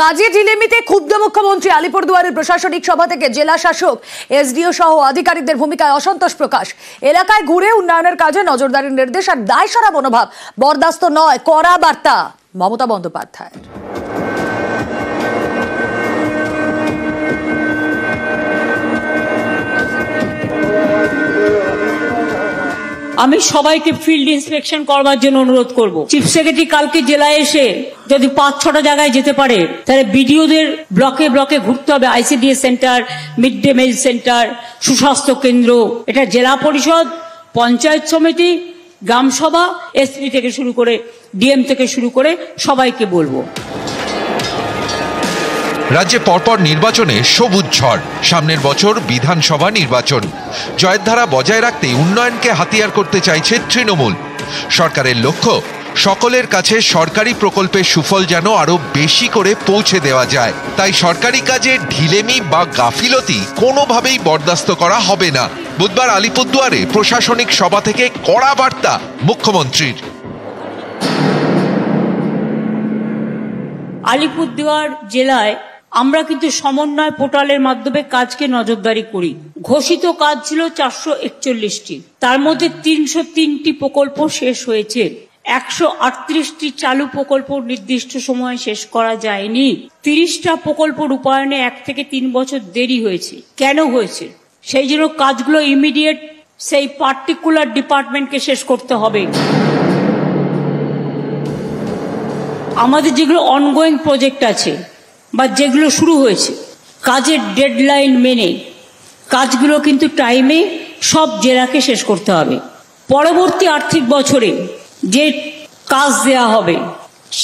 কাজী ঢিলেমিতে ক্ষুব্ধ মুখ্যমন্ত্রী। আলিপুরদুয়ারের প্রশাসনিক সভা থেকে জেলা শাসক, এসডিও সহ আধিকারিকদের ভূমিকায় অসন্তোষ প্রকাশ। এলাকায় ঘুরে উন্নয়নের কাজে নজরদারির নির্দেশ আর দায়সারা মনোভাব বরদাস্ত নয়, কড়া বার্তা মমতা বন্দ্যোপাধ্যায়ের। আমি সবাইকে ফিল্ড ইন্সপেকশন করবার জন্য অনুরোধ করব। চিফ সেক্রেটারি কালকে জেলায় এসে যদি 5-6টা জায়গায় যেতে পারে, তাহলে বিডিওদের ব্লকে ব্লকে ঘুরতে হবে। ICDS centre, mid day meal centre, সুস্বাস্থ্য কেন্দ্র, এটা জেলা পরিষদ, পঞ্চায়েত সমিতি, গ্রামসভা, এসপি থেকে শুরু করে ডিএম থেকে শুরু করে সবাইকে বলবো। রাজ্যে পরপর নির্বাচনে সবুজ ঝড়, সামনের বছর বিধানসভা নির্বাচন। জয়ের ধারা বজায় রাখতেই উন্নয়নকে হাতিয়ার করতে চাইছে তৃণমূল। সরকারের লক্ষ্য, সকলের কাছে সরকারি প্রকল্পের সুফল যেন আরো বেশি করে পৌঁছে দেওয়া যায়। তাই সরকারি কাজে ঢিলেমি বা গাফিলতি কোনোভাবেই বরদাস্ত করা হবে না। বুধবার আলিপুরদুয়ারে প্রশাসনিক সভা থেকে কড়া বার্তা মুখ্যমন্ত্রীর। আলিপুরদুয়ার জেলায় আমরা কিন্তু সমন্বয় পোর্টালের মাধ্যমে কাজকে নজরদারি করি। ঘোষিত কাজ ছিল 441টি, তার মধ্যে 303টি প্রকল্প শেষ হয়েছে। 138টি চালু প্রকল্প নির্দিষ্ট সময়ে শেষ করা যায়নি। 30টা প্রকল্প রূপায়ণে 1 থেকে 3 বছর দেরি হয়েছে। কেন হয়েছে? সেই জন্য কাজগুলো ইমিডিয়েট সেই পার্টিকুলার ডিপার্টমেন্টকে শেষ করতে হবে। আমাদের যেগুলো অনগোয়িং প্রজেক্ট আছে বা যেগুলো শুরু হয়েছে, কাজের ডেডলাইন মেনে কাজগুলো কিন্তু টাইমে সব জেলাকে শেষ করতে হবে। পরবর্তী আর্থিক বছরে যে কাজ দেয়া হবে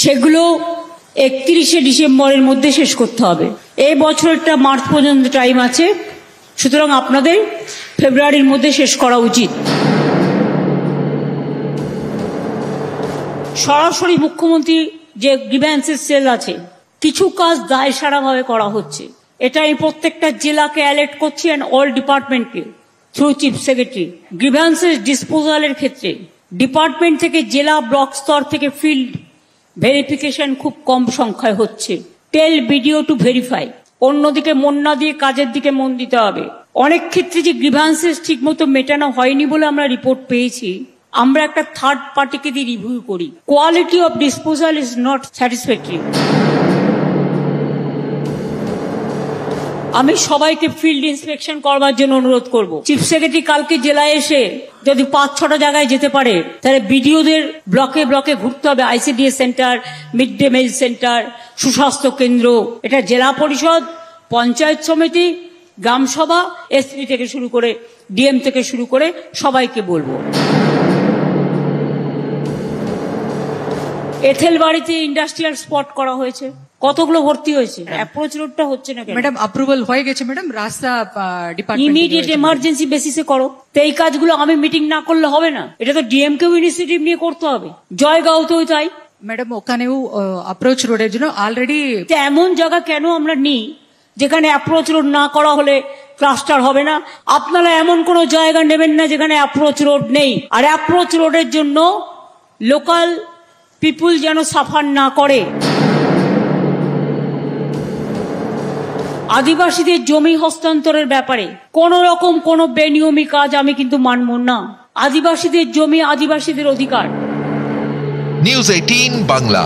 সেগুলো 31শে ডিসেম্বরের মধ্যে শেষ করতে হবে। এই বছরটা মার্চ পর্যন্ত টাইম আছে, সুতরাং আপনাদের ফেব্রুয়ারির মধ্যে শেষ করা উচিত। সরাসরি মুখ্যমন্ত্রী যে গ্রিভ্যান্সেস সেল আছে, কিছু কাজ দায়সারাভাবে করা হচ্ছে, এটা আমি প্রত্যেকটা জেলাকে অ্যালার্ট করছি অ্যান্ড অল ডিপার্টমেন্টকে থ্রু চিফ সেক্রেটারি। গ্রিভ্যান্সেস ডিসপোজালের ক্ষেত্রে ডিপার্টমেন্ট থেকে জেলা ব্লক স্তর থেকে ফিল্ড ভেরিফিকেশন খুব কম সংখ্যায় হচ্ছে। টেল বিডিও টু ভেরিফাই। অন্যদিকে মন না দিয়ে কাজের দিকে মন দিতে হবে। অনেক ক্ষেত্রে যে গ্রিভ্যান্সেস ঠিক মতো মেটানো হয়নি বলে আমরা রিপোর্ট পেয়েছি, আমরা একটা থার্ড পার্টিকে দিয়ে রিভিউ করি। Quality of disposal is not satisfactory. আমি সবাইকে ফিল্ড ইন্সপেকশন করবার জন্য অনুরোধ করব। চিফ সেক্রেটারি কালকে জেলায় এসে যদি 5-6টা জায়গায় যেতে পারে, তাহলে বিডিওদের ব্লকে ব্লকে ঘুরতে হবে। ICDS centre, mid day meal centre, সুস্বাস্থ্য কেন্দ্র, এটা জেলা পরিষদ, পঞ্চায়েত সমিতি, গ্রামসভা, এসপি থেকে শুরু করে ডিএম থেকে শুরু করে সবাইকে বলবো। এথেল বাড়িতে ইন্ডাস্ট্রিয়াল স্পট করা হয়েছে, কতগুলো ভর্তি হয়েছে। অ্যাপ্রোচ রোডটা হচ্ছে না কেন? ম্যাডাম অ্যাপ্রুভাল হয়ে গেছে ম্যাডাম, রাস্তা ডিপার্টমেন্ট ইমিডিয়েট এমার্জেন্সি বেসিসে করো। তো এই কাজগুলো আমি মিটিং না করলে হবে না, এটা তো ডিএম কেও ইনিশিয়েটিভ নিয়ে করতে হবে। জয়গাঁওতেও তাই ম্যাডাম, ওখানেও অ্যাপ্রোচ রোডের জন্য অলরেডি। এমন জায়গা কেন আমরা নিই যেখানে অ্যাপ্রোচ রোড না করা হলে ক্লাস্টার হবে না? আপনারা এমন কোন জায়গা নেবেন না যেখানে অ্যাপ্রোচ রোড নেই। আর অ্যাপ্রোচ রোডের জন্য লোকাল পিপুল যেন সাফার না করে। আদিবাসীদের জমি হস্তান্তরের ব্যাপারে কোন রকম কোন বেনিয়মি কাজ আমি কিন্তু মানব না। আদিবাসীদের জমি আদিবাসীদের অধিকার। নিউজ 18 বাংলা।